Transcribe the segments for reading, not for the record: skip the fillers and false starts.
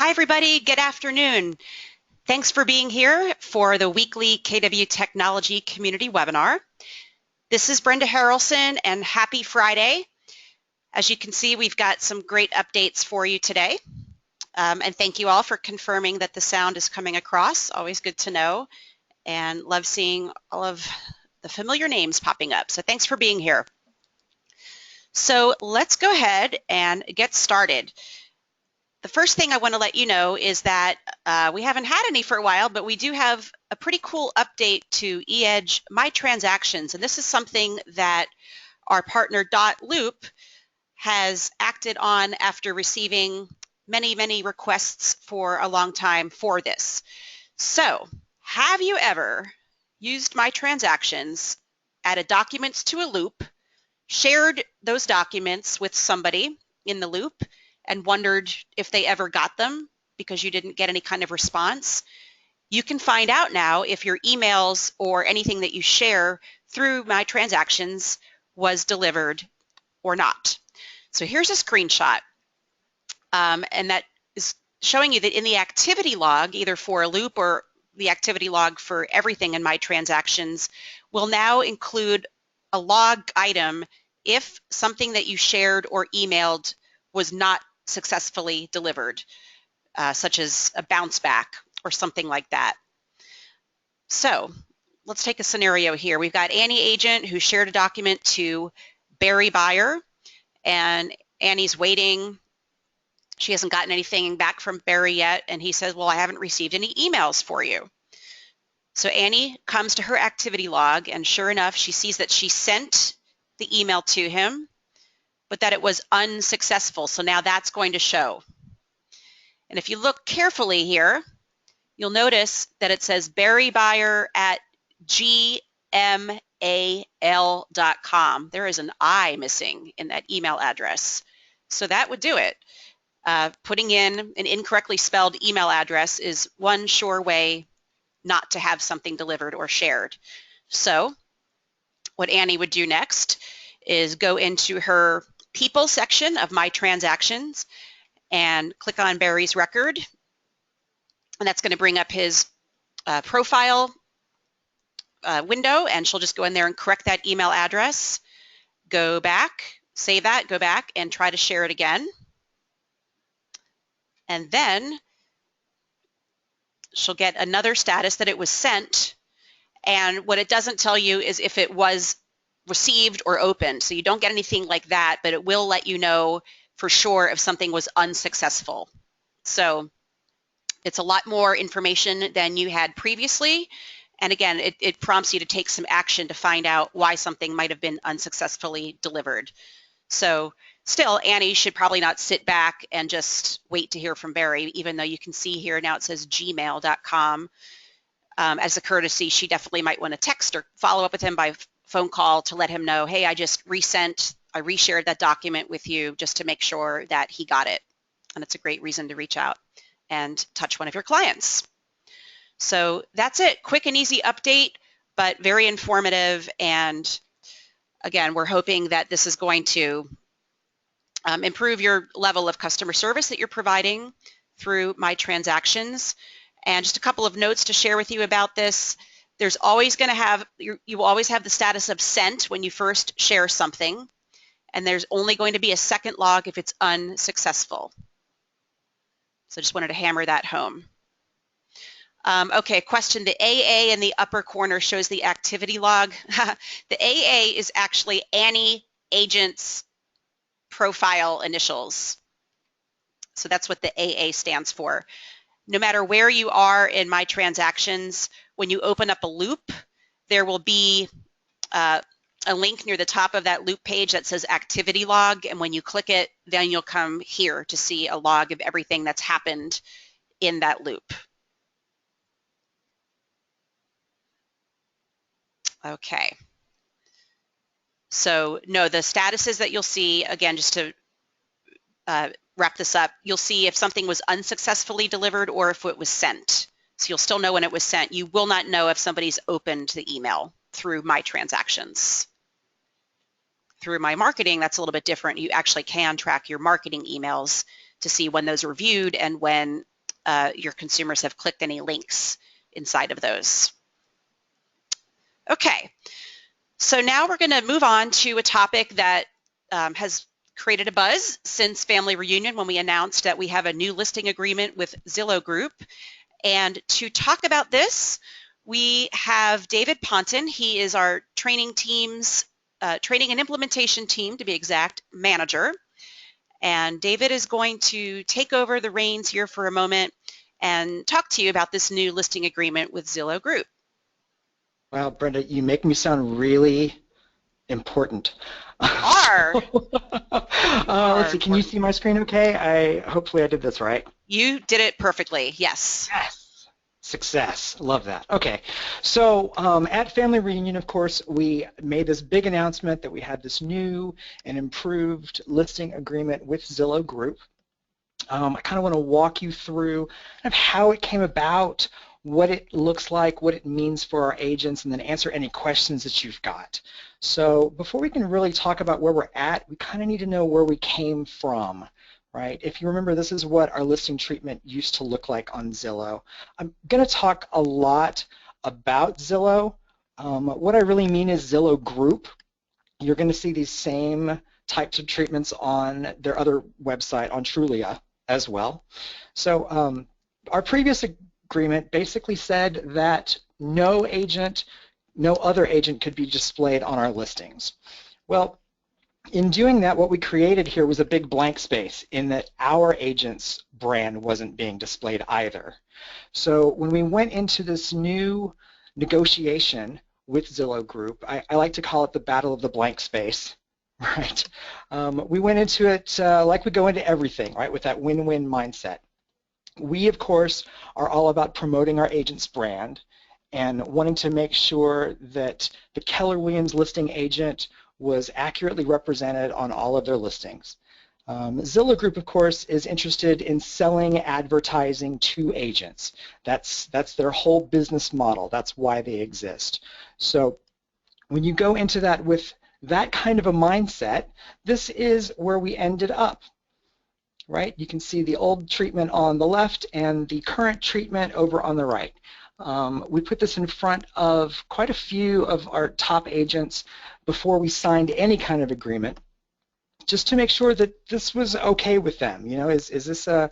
Hi, everybody. Good afternoon. Thanks for being here for the weekly KW Technology Community Webinar. This is Brenda Harrelson, and happy Friday. As you can see, we've got some great updates for you today. And thank you all for confirming that the sound is coming across. Always good to know, and love seeing all of the familiar names popping up. So thanks for being here. So let's go ahead and get started. The first thing I want to let you know is that we haven't had any for a while, but we do have a pretty cool update to EEdge My Transactions, and this is something that our partner .loop has acted on after receiving many requests for a long time for this. So, have you ever used My Transactions, added documents to a loop, shared those documents with somebody in the loop, and wondered if they ever got them because you didn't get any kind of response? You can find out now if your emails or anything that you share through My Transactions was delivered or not. So here's a screenshot, and that is showing you that in the activity log, either for a loop or the activity log for everything in My Transactions, will now include a log item if something that you shared or emailed was not successfully delivered, such as a bounce back or something like that. So let's take a scenario here. We've got Annie Agent who shared a document to Barry Buyer, and Annie's waiting. She hasn't gotten anything back from Barry yet, and he says, well, I haven't received any emails for you. So Annie comes to her activity log, and sure enough, she sees that she sent the email to him, but that it was unsuccessful. So now that's going to show. And if you look carefully here, you'll notice that it says Barry Buyer at gmail.com. There is an I missing in that email address. So that would do it. Putting in an incorrectly spelled email address is one sure way not to have something delivered or shared. So what Annie would do next is go into her People section of My Transactions and click on Barry's record, and that's going to bring up his profile window, and she'll just go in there and correct that email address, go back, save that, go back and try to share it again. And then she'll get another status that it was sent, and what it doesn't tell you is if it was received or opened. So you don't get anything like that, but it will let you know for sure if something was unsuccessful. So it's a lot more information than you had previously. And again, it prompts you to take some action to find out why something might have been unsuccessfully delivered. So still, Annie should probably not sit back and just wait to hear from Barry, even though you can see here now it says gmail.com. As a courtesy, she definitely might want to text or follow up with him by phone call to let him know, hey, I just I reshared that document with you just to make sure that he got it. And it's a great reason to reach out and touch one of your clients. So that's it. Quick and easy update, but very informative. And again, we're hoping that this is going to improve your level of customer service that you're providing through My Transactions. And just a couple of notes to share with you about this. There's always going to have, you will always have the status of sent when you first share something, and there's only going to be a second log if it's unsuccessful. So just wanted to hammer that home. Okay, question. The AA in the upper corner shows the activity log. The AA is actually Annie Agent's profile initials. So that's what the AA stands for. No matter where you are in My Transactions, when you open up a loop, there will be a link near the top of that loop page that says activity log, and when you click it, then you'll come here to see a log of everything that's happened in that loop. Okay. So no, the statuses that you'll see, again, just to wrap this up, you'll see if something was unsuccessfully delivered or if it was sent. So you'll still know when it was sent. You will not know if somebody's opened the email through My Transactions. Through My Marketing, that's a little bit different. You actually can track your marketing emails to see when those were viewed and when your consumers have clicked any links inside of those. Okay, so now we're going to move on to a topic that has created a buzz since Family Reunion when we announced that we have a new listing agreement with Zillow Group. And to talk about this, we have David Ponton. He is our training and implementation team, to be exact, manager. And David is going to take over the reins here for a moment and talk to you about this new listing agreement with Zillow Group. Wow, Brenda, you make me sound really important. Let's see, can you see my screen okay? Hopefully I did this right. You did it perfectly, yes. Yes. Success. Love that. Okay. So at Family Reunion, of course, we made this big announcement that we had this new and improved listing agreement with Zillow Group. I kind of want to walk you through kind of how it came about, what it looks like, what it means for our agents, and then answer any questions that you've got. So before we can really talk about where we're at, we kind of need to know where we came from, right? If you remember, this is what our listing treatment used to look like on Zillow. I'm going to talk a lot about Zillow. What I really mean is Zillow Group. You're going to see these same types of treatments on their other website, on Trulia, as well. So our previous agreement basically said that no other agent could be displayed on our listings. Well, in doing that, what we created here was a big blank space in that our agent's brand wasn't being displayed either. So when we went into this new negotiation with Zillow Group, I like to call it the battle of the blank space. Right. We went into it like we go into everything, right, with that win-win mindset. We, of course, are all about promoting our agent's brand and wanting to make sure that the Keller Williams listing agent was accurately represented on all of their listings. Zillow Group, of course, is interested in selling advertising to agents. That's their whole business model. That's why they exist. So when you go into that with that kind of a mindset, this is where we ended up, right? You can see the old treatment on the left and the current treatment over on the right. We put this in front of quite a few of our top agents before we signed any kind of agreement, just to make sure that this was okay with them. You know, is this a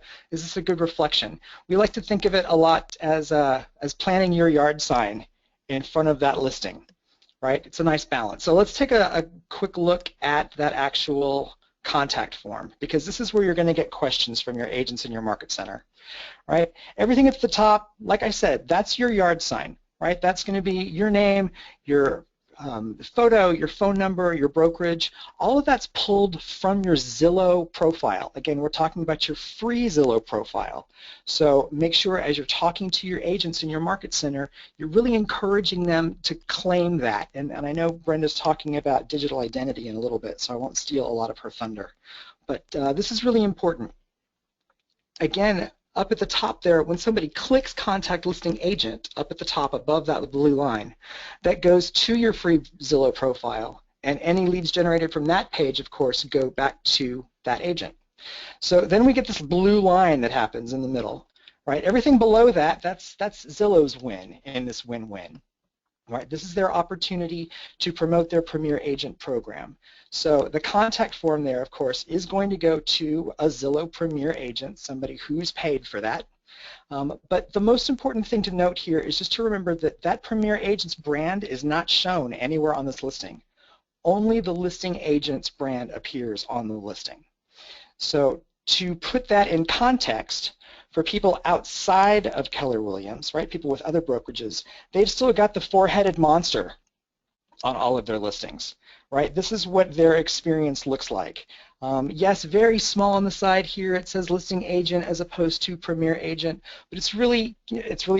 good reflection? We like to think of it a lot as planting your yard sign in front of that listing. Right? It's a nice balance. So let's take a quick look at that actual contact form, because this is where you're going to get questions from your agents in your market center. Right? Everything at the top, like I said, that's your yard sign. Right? That's going to be your name, your photo, your phone number, your brokerage. All of that's pulled from your Zillow profile. Again, we're talking about your free Zillow profile. So make sure as you're talking to your agents in your market center, you're really encouraging them to claim that. And I know Brenda's talking about digital identity in a little bit, so I won't steal a lot of her thunder. But this is really important. Again, up at the top there, when somebody clicks Contact Listing Agent, up at the top above that blue line, that goes to your free Zillow profile, and any leads generated from that page, of course, go back to that agent. So then we get this blue line that happens in the middle, right? Everything below that, that's Zillow's win in this win-win. Right, this is their opportunity to promote their Premier Agent program. So the contact form there, of course, is going to go to a Zillow Premier Agent, somebody who's paid for that. But the most important thing to note here is just to remember that that Premier Agent's brand is not shown anywhere on this listing. Only the listing agent's brand appears on the listing. So to put that in context, for people outside of Keller Williams, right, people with other brokerages, they've still got the four-headed monster on all of their listings, right? This is what their experience looks like. Yes, very small on the side here. It says listing agent as opposed to Premier Agent, but it's really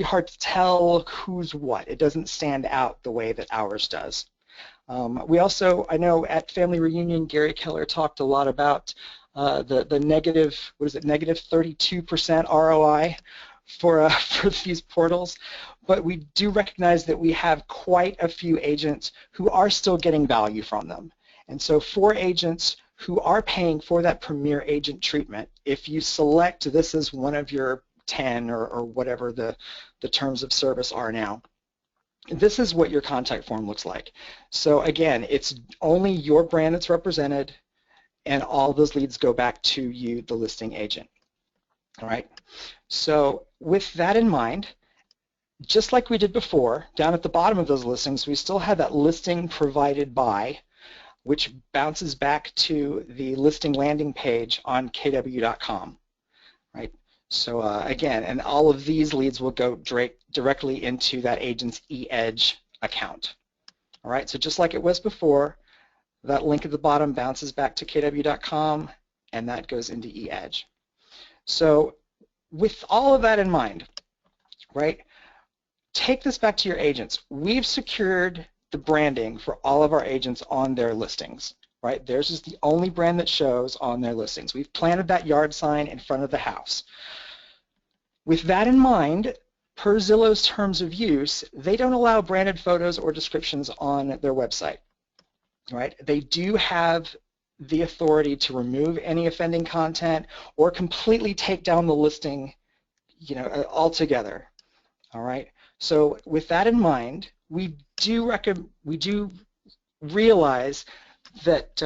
hard to tell who's what. It doesn't stand out the way that ours does. We also, I know at Family Reunion, Gary Keller talked a lot about the negative, what is it, negative 32% ROI for these portals, but we do recognize that we have quite a few agents who are still getting value from them. And so for agents who are paying for that Premier Agent treatment, if you select this as one of your 10 or whatever the terms of service are now. This is what your contact form looks like. So again, it's only your brand that's represented, and all those leads go back to you, the listing agent. All right. So with that in mind, just like we did before, down at the bottom of those listings, we still have that listing provided by, which bounces back to the listing landing page on kw.com. Right. So again, and all of these leads will go directly into that agent's EEdge account. All right. So just like it was before, that link at the bottom bounces back to kw.com, and that goes into EEdge. So with all of that in mind, right, take this back to your agents. We've secured the branding for all of our agents on their listings, right? Theirs is the only brand that shows on their listings. We've planted that yard sign in front of the house. With that in mind, per Zillow's terms of use, they don't allow branded photos or descriptions on their website, right? They do have the authority to remove any offending content or completely take down the listing, altogether. All right. So with that in mind, we do realize that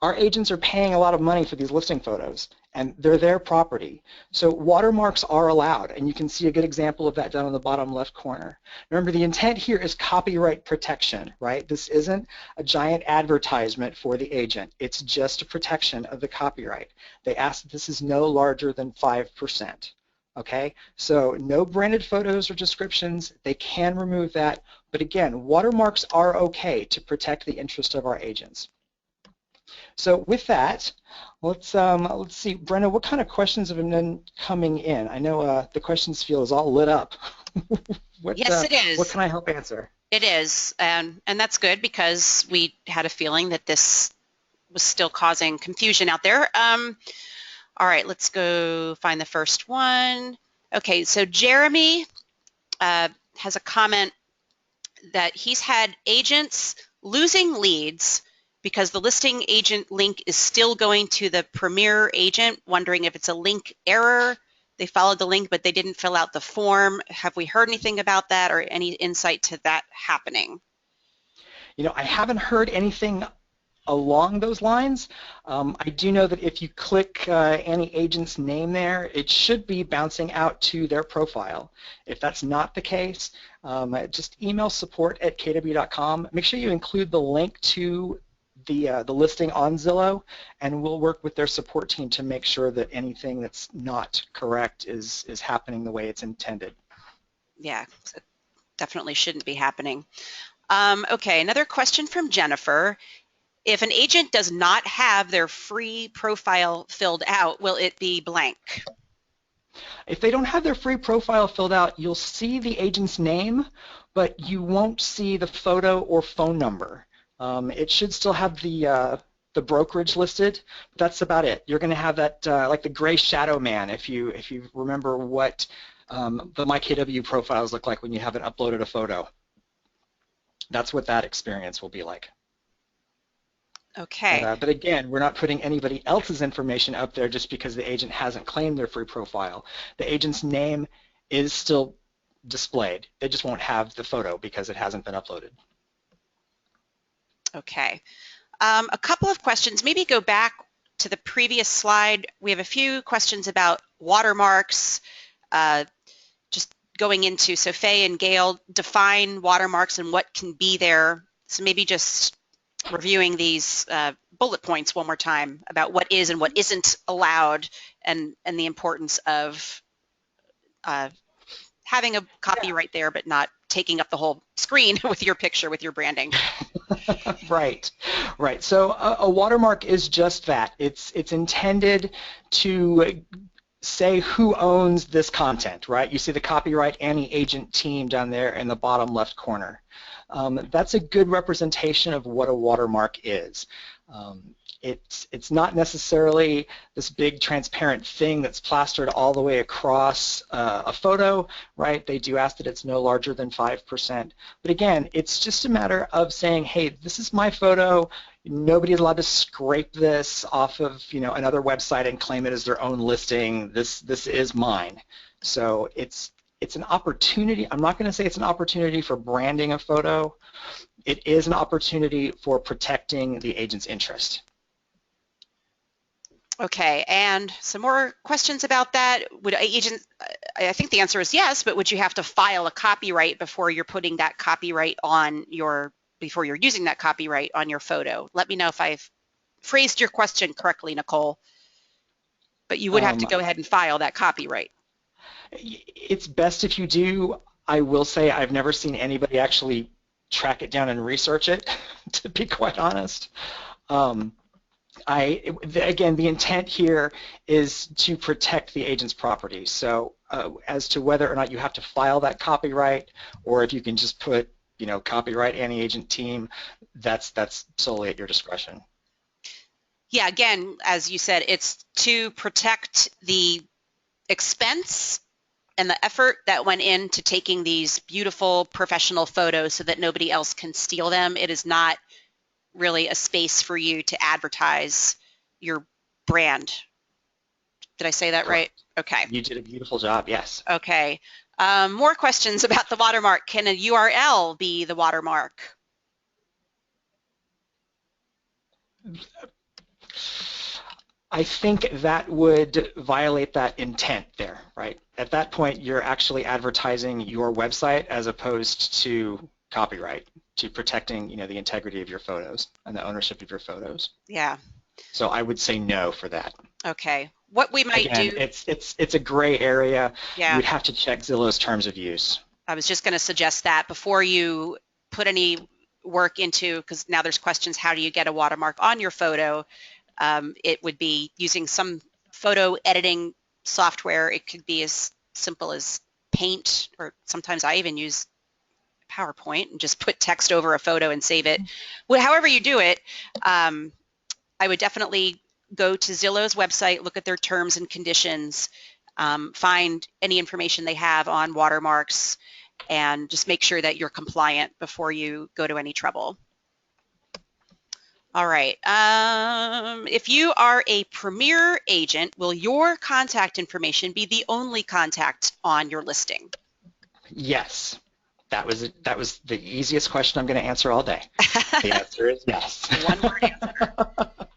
our agents are paying a lot of money for these listing photos, and they're their property. So watermarks are allowed, and you can see a good example of that down in the bottom left corner. Remember, the intent here is copyright protection, right? This isn't a giant advertisement for the agent. It's just a protection of the copyright. They ask that this is no larger than 5%. Okay, so no branded photos or descriptions. They can remove that, but again, watermarks are okay to protect the interest of our agents. So with that, let's see, Brenda, what kind of questions have been coming in? I know the questions field is all lit up. Yes, it is. What can I help answer? It is, and that's good because we had a feeling that this was still causing confusion out there. All right, let's go find the first one. Okay, so Jeremy has a comment that he's had agents losing leads because the listing agent link is still going to the premier agent, wondering if it's a link error. They followed the link, but they didn't fill out the form. Have we heard anything about that or any insight to that happening? I haven't heard anything along those lines. I do know that if you click any agent's name there, it should be bouncing out to their profile. If that's not the case, just email support@kw.com. Make sure you include the link to the listing on Zillow, and we'll work with their support team to make sure that anything that's not correct is happening the way it's intended. Yeah, so definitely shouldn't be happening. Okay, another question from Jennifer. If an agent does not have their free profile filled out, will it be blank? If they don't have their free profile filled out, you'll see the agent's name, but you won't see the photo or phone number. It should still have the brokerage listed, but that's about it. You're going to have that like the gray shadow man, if you remember what the MyKW profiles look like when you haven't uploaded a photo. That's what that experience will be like. Okay. But again, we're not putting anybody else's information up there just because the agent hasn't claimed their free profile. The agent's name is still displayed. They just won't have the photo because it hasn't been uploaded. Okay. A couple of questions. Maybe go back to the previous slide. We have a few questions about watermarks. Just going into, so Faye and Gail define watermarks and what can be there. So maybe just reviewing these bullet points one more time about what is and what isn't allowed, and the importance of having a copyright there but not taking up the whole screen with your picture, with your branding. Right. So a watermark is just that. It's intended to say who owns this content, right? You see the copyright and the agent team down there in the bottom left corner. That's a good representation of what a watermark is. It's not necessarily this big transparent thing that's plastered all the way across a photo, right? They do ask that it's no larger than 5%. But again, it's just a matter of saying, hey, this is my photo. Nobody's allowed to scrape this off of, another website and claim it as their own listing. This is mine. So it's an opportunity. I'm not going to say it's an opportunity for branding a photo. It is an opportunity for protecting the agent's interest. Okay, and some more questions about that. Would agent, I think the answer is yes, but would you have to file a copyright before you're putting that copyright on before you're using that copyright on your photo? Let me know if I've phrased your question correctly, Nicole, but you would have to go ahead and file that copyright. It's best if you do. I will say I've never seen anybody actually track it down and research it, to be quite honest. Again, the intent here is to protect the agent's property. So as to whether or not you have to file that copyright, or if you can just put, copyright anti-agent team, that's solely at your discretion. Yeah, again, as you said, it's to protect the expense and the effort that went into taking these beautiful professional photos so that nobody else can steal them. It is not really a space for you to advertise your brand. Did I say that right? Okay. You did a beautiful job, yes. Okay. More questions about the watermark. Can a URL be the watermark? I think that would violate that intent there, right? At that point, you're actually advertising your website as opposed to copyright, to protecting, the integrity of your photos and the ownership of your photos. Yeah. So I would say no for that. Okay. What we might do. It's a gray area. Yeah. You would have to check Zillow's terms of use. I was just going to suggest that before you put any work into, because now there's questions, how do you get a watermark on your photo? It would be using some photo editing software. It could be as simple as Paint, or sometimes I even use PowerPoint and just put text over a photo and save it. Well, however you do it, I would definitely go to Zillow's website, look at their terms and conditions, find any information they have on watermarks, and just make sure that you're compliant before you go to any trouble. All right. If you are a Premier agent, will your contact information be the only contact on your listing? Yes. That was the easiest question I'm going to answer all day. The answer is yes. One-word answer.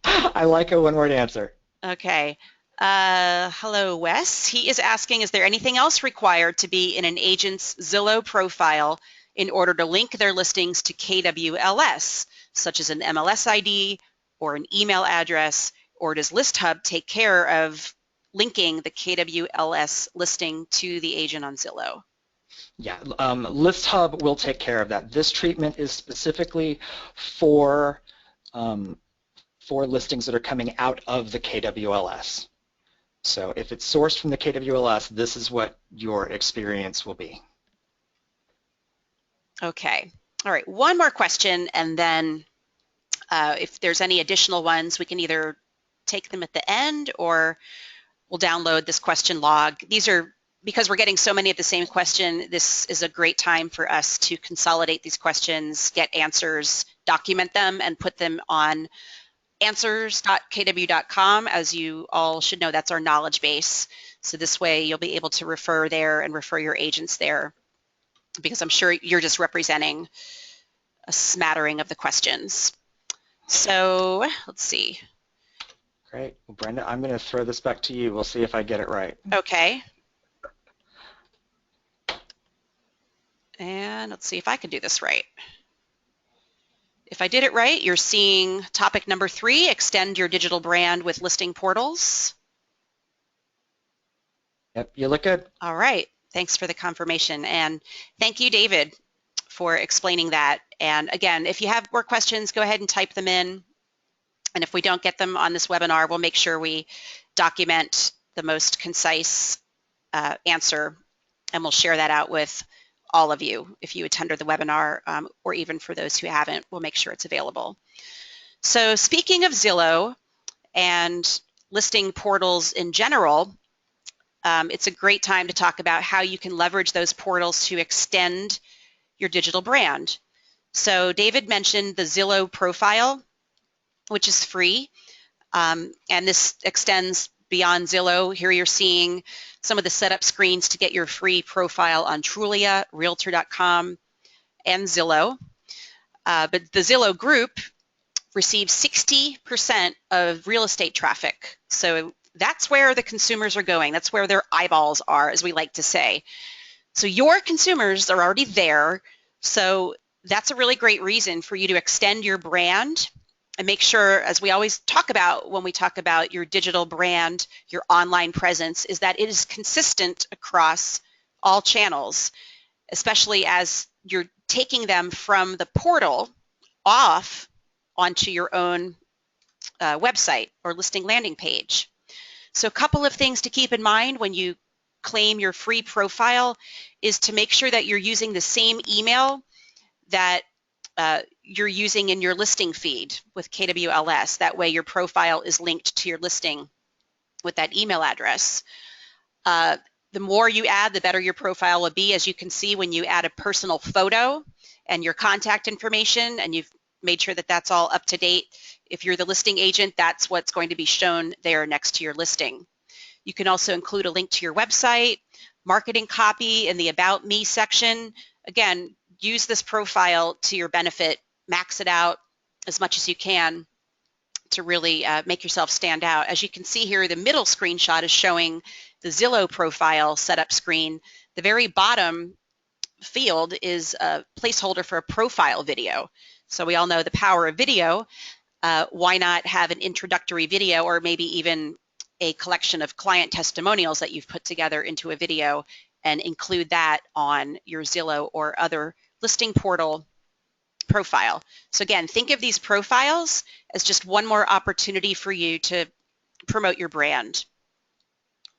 I like a one-word answer. Okay. Hello, Wes. He is asking, is there anything else required to be in an agent's Zillow profile in order to link their listings to KWLS, such as an MLS ID or an email address, or does ListHub take care of linking the KWLS listing to the agent on Zillow? Yeah, ListHub will take care of that. This treatment is specifically for listings that are coming out of the KWLS. So if it's sourced from the KWLS, this is what your experience will be. Okay. All right. One more question, and then if there's any additional ones, we can either take them at the end or we'll download this question log. These are, because we're getting so many of the same question, this is a great time for us to consolidate these questions, get answers, document them, and put them on answers.kw.com. As you all should know, that's our knowledge base. So this way you'll be able to refer there and refer your agents there, because I'm sure you're just representing a smattering of the questions. So let's see. Great. Well, Brenda, I'm going to throw this back to you. We'll see if I get it right. Okay. And let's see if I can do this right. If I did it right, you're seeing topic number 3, extend your digital brand with listing portals. Yep, you look good. All right. Thanks for the confirmation. And thank you, David, for explaining that. And again, if you have more questions, go ahead and type them in. And if we don't get them on this webinar, we'll make sure we document the most concise answer, and we'll share that out with all of you if you attended the webinar, or even for those who haven't, we'll make sure it's available. So speaking of Zillow and listing portals in general, it's a great time to talk about how you can leverage those portals to extend your digital brand. So David mentioned the Zillow profile. which is free. And this extends beyond Zillow. Here you're seeing some of the setup screens to get your free profile on Trulia, Realtor.com, and Zillow. But the Zillow group receives 60% of real estate traffic. So that's where the consumers are going. That's where their eyeballs are, as we like to say. So your consumers are already there. So that's a really great reason for you to extend your brand and make sure, as we always talk about when we talk about your digital brand, your online presence, is that it is consistent across all channels, especially as you're taking them from the portal off onto your own website or listing landing page. So a couple of things to keep in mind when you claim your free profile is to make sure that you're using the same email that you're using in your listing feed with KWLS. That way your profile is linked to your listing with that email address. The more you add, the better your profile will be. As you can see, when you add a personal photo and your contact information, and you've made sure that that's all up to date, if you're the listing agent, that's what's going to be shown there next to your listing. You can also include a link to your website, marketing copy in the About Me section. Again, use this profile to your benefit, max it out as much as you can to really make yourself stand out. As you can see here, the middle screenshot is showing the Zillow profile setup screen. The very bottom field is a placeholder for a profile video. So we all know the power of video. Why not have an introductory video, or maybe even a collection of client testimonials that you've put together into a video, and include that on your Zillow or other listing portal profile. So again, think of these profiles as just one more opportunity for you to promote your brand.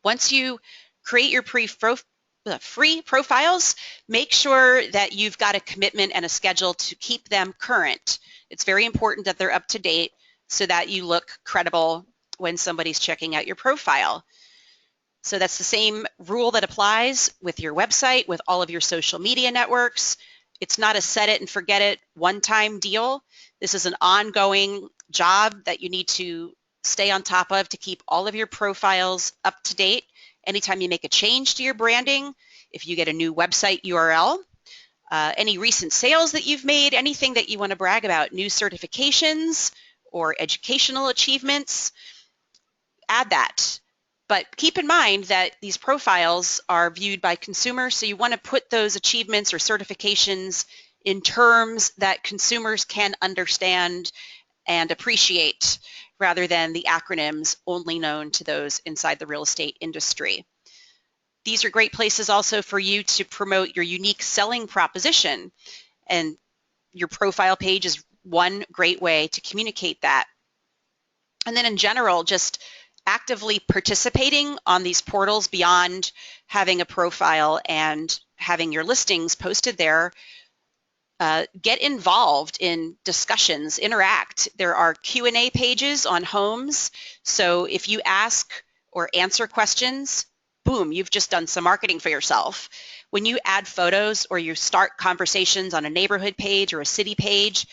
Once you create your free profiles, make sure that you've got a commitment and a schedule to keep them current. It's very important that they're up to date so that you look credible when somebody's checking out your profile. So that's the same rule that applies with your website, with all of your social media networks. It's not a set it and forget it one-time deal. This is an ongoing job that you need to stay on top of to keep all of your profiles up to date. Anytime you make a change to your branding, if you get a new website URL, any recent sales that you've made, anything that you want to brag about, new certifications or educational achievements, add that. But keep in mind that these profiles are viewed by consumers, so you want to put those achievements or certifications in terms that consumers can understand and appreciate, rather than the acronyms only known to those inside the real estate industry. These are great places also for you to promote your unique selling proposition, and your profile page is one great way to communicate that. And then in general, just actively participating on these portals beyond having a profile and having your listings posted there. Get involved in discussions, interact. There are Q&A pages on homes, so if you ask or answer questions, boom, you've just done some marketing for yourself. When you add photos or you start conversations on a neighborhood page or a city page,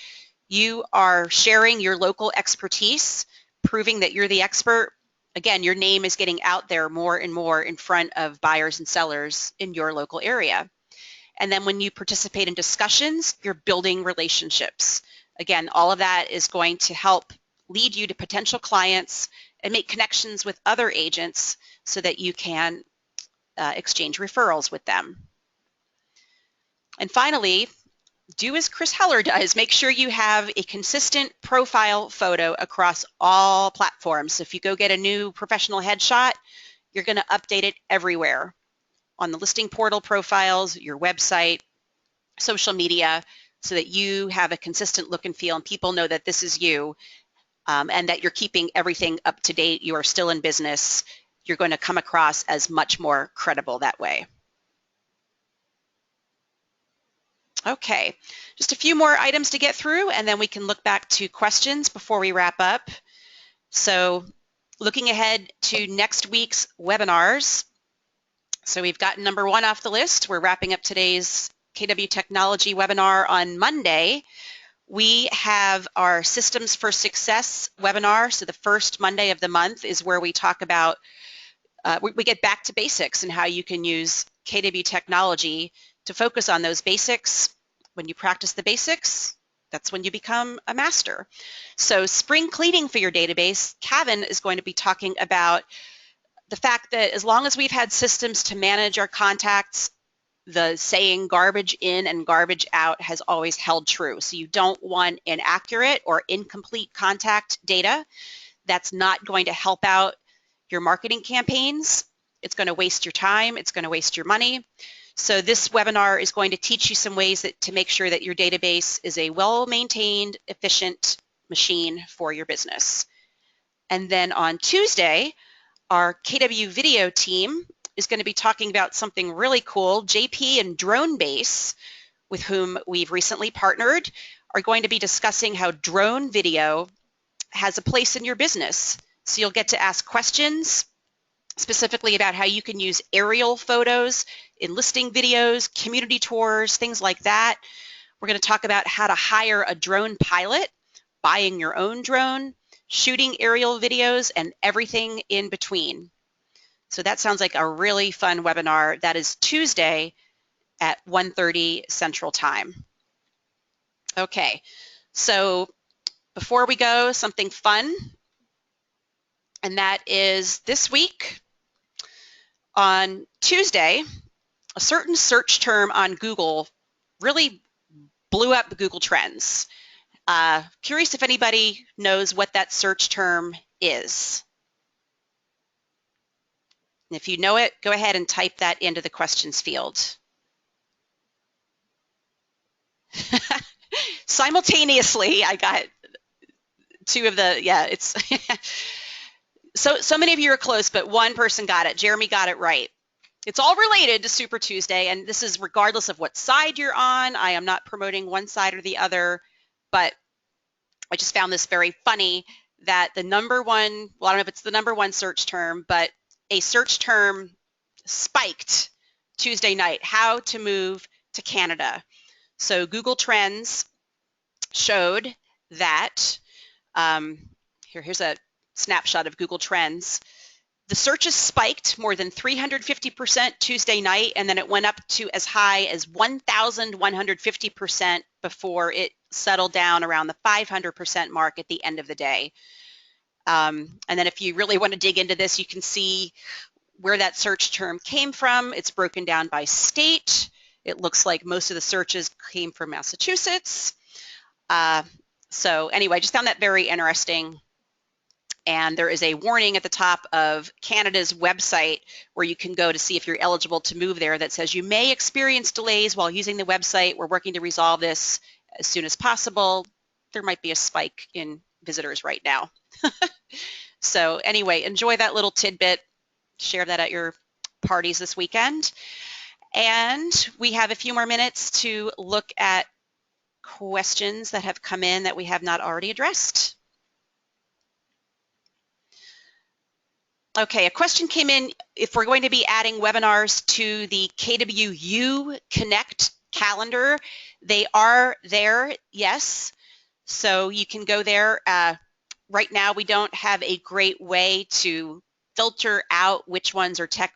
you are sharing your local expertise, proving that you're the expert. Again, your name is getting out there more and more in front of buyers and sellers in your local area. And then when you participate in discussions, you're building relationships. Again, all of that is going to help lead you to potential clients and make connections with other agents so that you can exchange referrals with them. And finally, do as Chris Heller does. Make sure you have a consistent profile photo across all platforms. So if you go get a new professional headshot, you're going to update it everywhere, on the listing portal profiles, your website, social media, so that you have a consistent look and feel and people know that this is you, and that you're keeping everything up to date. You are still in business. You're going to come across as much more credible that way. Okay, just a few more items to get through, and then we can look back to questions before we wrap up. So looking ahead to next week's webinars. So we've got number 1 off the list. We're wrapping up today's KW Technology webinar on Monday we have our Systems for Success webinar. So the first Monday of the month is where we talk about, we get back to basics and how you can use KW technology to focus on those basics. When you practice the basics, that's when you become a master. So spring cleaning for your database, Kevin is going to be talking about the fact that as long as we've had systems to manage our contacts, the saying garbage in and garbage out has always held true. So you don't want inaccurate or incomplete contact data. That's not going to help out your marketing campaigns. It's going to waste your time. It's going to waste your money. So this webinar is going to teach you some ways to make sure that your database is a well-maintained, efficient machine for your business. And then on Tuesday, our KW video team is going to be talking about something really cool. JP and DroneBase, with whom we've recently partnered, are going to be discussing how drone video has a place in your business. So you'll get to ask questions specifically about how you can use aerial photos in listing videos, community tours, things like that. We're going to talk about how to hire a drone pilot, buying your own drone, shooting aerial videos, and everything in between. So that sounds like a really fun webinar. That is Tuesday at 1:30 Central Time. Okay, so before we go, something fun, and that is this week on Tuesday, a certain search term on Google really blew up the Google Trends. Curious if anybody knows what that search term is. And if you know it, go ahead and type that into the questions field. Simultaneously, I got two of the, yeah, it's, so many of you are close, but one person got it. Jeremy got it right. It's all related to Super Tuesday, and this is regardless of what side you're on. I am not promoting one side or the other, but I just found this very funny that the number one, well, I don't know if it's the number one search term, but a search term spiked Tuesday night, how to move to Canada. So Google Trends showed that, here's a snapshot of Google Trends. The searches spiked more than 350% Tuesday night, and then it went up to as high as 1,150% before it settled down around the 500% mark at the end of the day. And then if you really want to dig into this, you can see where that search term came from. It's broken down by state. It looks like most of the searches came from Massachusetts. So anyway, I just found that very interesting. And there is a warning at the top of Canada's website where you can go to see if you're eligible to move there that says you may experience delays while using the website. We're working to resolve this as soon as possible. There might be a spike in visitors right now. So anyway, enjoy that little tidbit. Share that at your parties this weekend. And we have a few more minutes to look at questions that have come in that we have not already addressed. Okay, a question came in if we're going to be adding webinars to the KWU Connect calendar. They are there, yes. So you can go there. Right now, we don't have a great way to filter out which ones are tech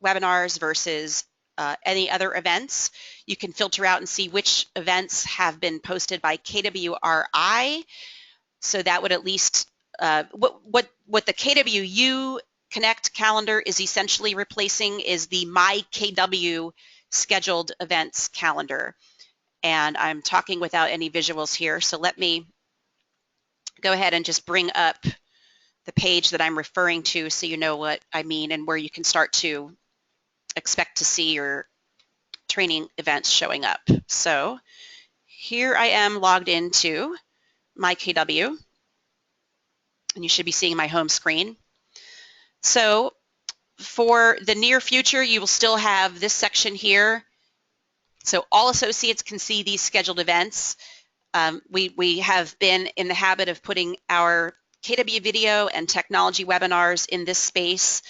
webinars versus any other events. You can filter out and see which events have been posted by KWRI. So that would at least what the KWU Connect calendar is essentially replacing is the My KW scheduled events calendar. And I'm talking without any visuals here, so let me go ahead and just bring up the page that I'm referring to so you know what I mean and where you can start to expect to see your training events showing up. So here I am logged into My KW. And you should be seeing my home screen. So for the near future, you will still have this section here. So all associates can see these scheduled events. We have been in the habit of putting our KW video and technology webinars in this space.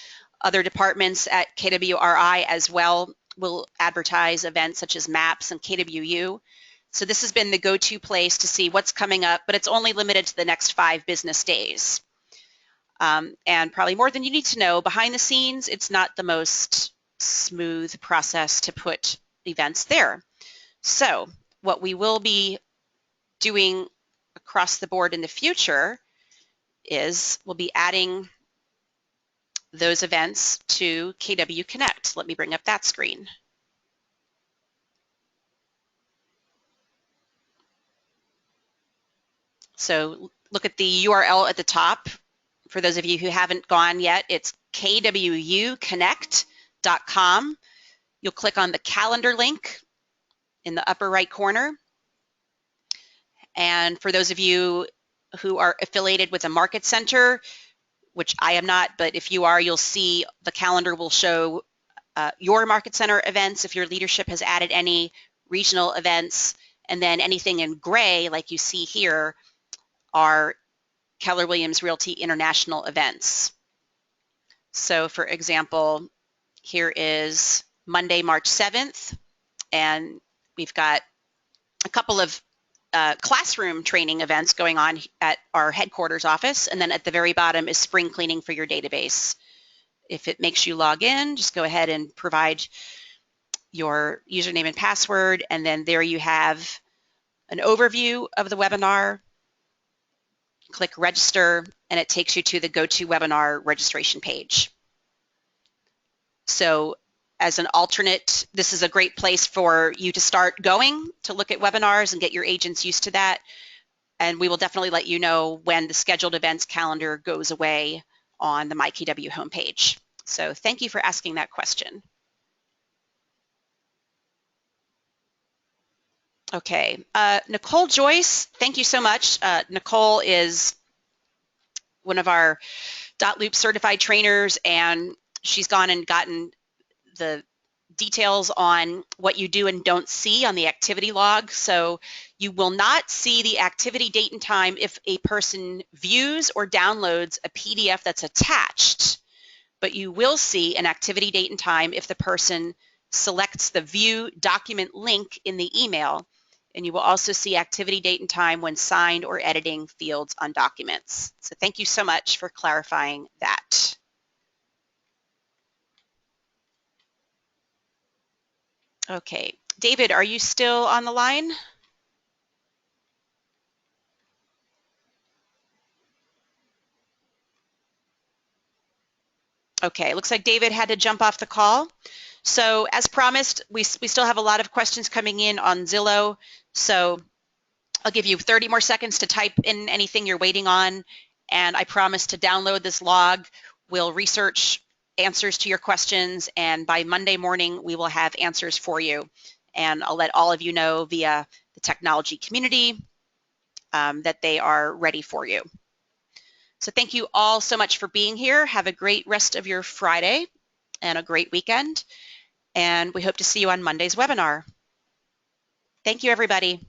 Other departments at KWRI as well will advertise events such as MAPS and KWU. So this has been the go-to place to see what's coming up, but it's only limited to the next 5 business days. And probably more than you need to know, behind the scenes, it's not the most smooth process to put events there. So what we will be doing across the board in the future is we'll be adding those events to KW Connect. Let me bring up that screen. So look at the URL at the top. For those of you who haven't gone yet, it's kwuconnect.com. You'll click on the calendar link in the upper right corner. And for those of you who are affiliated with a market center, which I am not, but if you are, you'll see the calendar will show your market center events, if your leadership has added any regional events, and then anything in gray, like you see here, are Keller Williams Realty International events. So for example, here is Monday, March 7th, and we've got a couple of classroom training events going on at our headquarters office, and then at the very bottom is spring cleaning for your database. If it makes you log in, just go ahead and provide your username and password, and then there you have an overview of the webinar. Click register, and it takes you to the GoToWebinar registration page. So as an alternate, this is a great place for you to start going to look at webinars and get your agents used to that. And we will definitely let you know when the scheduled events calendar goes away on the MyKW homepage. So thank you for asking that question. Okay, Nicole Joyce, thank you so much. Nicole is one of our .loop certified trainers, and she's gone and gotten the details on what you do and don't see on the activity log. So you will not see the activity date and time if a person views or downloads a PDF that's attached, but you will see an activity date and time if the person selects the view document link in the email. And you will also see activity date and time when signed or editing fields on documents. So thank you so much for clarifying that. Okay, David, are you still on the line? Okay, looks like David had to jump off the call. So as promised, we still have a lot of questions coming in on Zillow. So I'll give you 30 more seconds to type in anything you're waiting on. And I promise to download this log. We'll research answers to your questions. And by Monday morning, we will have answers for you. And I'll let all of you know via the technology community that they are ready for you. So thank you all so much for being here. Have a great rest of your Friday and a great weekend. And we hope to see you on Monday's webinar. Thank you, everybody.